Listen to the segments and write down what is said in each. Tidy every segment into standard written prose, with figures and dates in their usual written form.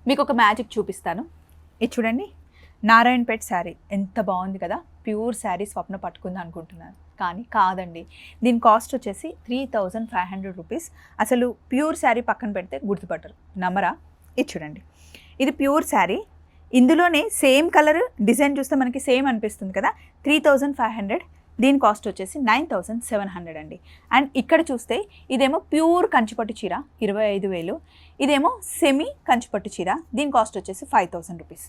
మీకు ఒక మ్యాజిక్ చూపిస్తాను. ఇది చూడండి, నారాయణపేట్ శారీ ఎంత బాగుంది కదా. ప్యూర్ శారీ స్వప్న పట్టుకుంది అనుకుంటున్నాను, కానీ కాదండి. దీని కాస్ట్ వచ్చేసి 3500 రూపీస్. అసలు ప్యూర్ శారీ పక్కన పెడితే గుర్తుపట్టరు, నమ్మరా. ఇది చూడండి, ఇది ప్యూర్ శారీ. ఇందులోనే సేమ్ కలర్ డిజైన్ చూస్తే మనకి సేమ్ అనిపిస్తుంది కదా. 3500. దీని కాస్ట్ వచ్చేసి 9700 అండి. అండ్ ఇక్కడ చూస్తే ఇదేమో ప్యూర్ కంచిపట్టు చీర 25,000. ఇదేమో సెమీ కంచిపట్టు చీర, దీని కాస్ట్ వచ్చేసి 5000 రూపీస్.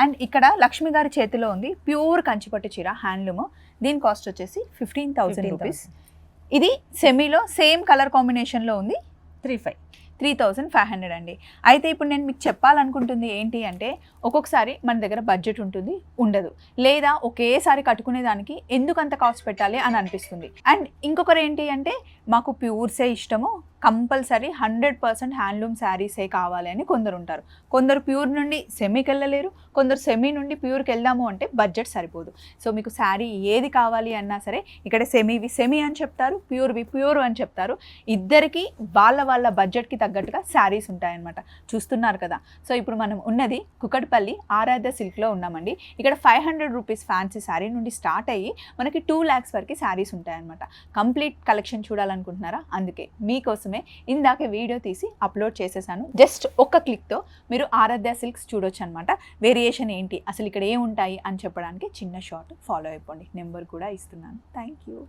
అండ్ ఇక్కడ లక్ష్మి గారి చేతిలో ఉంది ప్యూర్ కంచిపట్టు చీర హ్యాండ్లూమ్, దీని కాస్ట్ వచ్చేసి 15,000 రూపీస్. ఇది సెమీలో సేమ్ కలర్ కాంబినేషన్లో ఉంది, 3500 అండి. అయితే ఇప్పుడు నేను మీకు చెప్పాలనుకుంటుంది ఏంటి అంటే, ఒక్కొక్కసారి మన దగ్గర బడ్జెట్ ఉంటుంది, ఉండదు, లేదా ఒకేసారి కట్టుకునేదానికి ఎందుకు అంత కాస్ట్ పెట్టాలి అని అనిపిస్తుంది. అండ్ ఇంకొకరు ఏంటి అంటే, మాకు ప్యూర్సే ఇష్టము, కంపల్సరీ 100% హ్యాండ్లూమ్ శారీసే కావాలి అని కొందరు ఉంటారు. కొందరు ప్యూర్ నుండి సెమీకి వెళ్ళలేరు, కొందరు సెమీ నుండి ప్యూర్కి వెళ్దాము అంటే బడ్జెట్ సరిపోదు. సో మీకు శారీ ఏది కావాలి అన్నా సరే ఇక్కడ సెమీవి సెమీ అని చెప్తారు, ప్యూర్వి ప్యూర్ అని చెప్తారు. ఇద్దరికి వాళ్ళ బడ్జెట్కి తగ్గట్టుగా శారీస్ ఉంటాయన్నమాట. చూస్తున్నారు కదా. సో ఇప్పుడు మనం ఉన్నది కుకట్పల్లి ఆరాధ్య సిల్క్లో ఉన్నామండి. ఇక్కడ 500 రూపీస్ ఫ్యాన్సీ శారీ నుండి స్టార్ట్ అయ్యి మనకి 2 lakhs వరకు శారీస్ ఉంటాయన్నమాట. కంప్లీట్ కలెక్షన్ చూడాలనుకుంటున్నారా? అందుకే మీకోసమే ఇందాక వీడియో తీసి అప్లోడ్ చేసేసాను. జస్ట్ ఒక్క క్లిక్తో మీరు ఆరాధ్య సిల్క్స్ చూడొచ్చు అనమాట. వేరియేషన్ ఏంటి, అసలు ఇక్కడ ఏముంటాయి అని చెప్పడానికి చిన్న షార్ట్ ఫాలో అయిపోండి. నెంబర్ కూడా ఇస్తున్నాను. Thank you.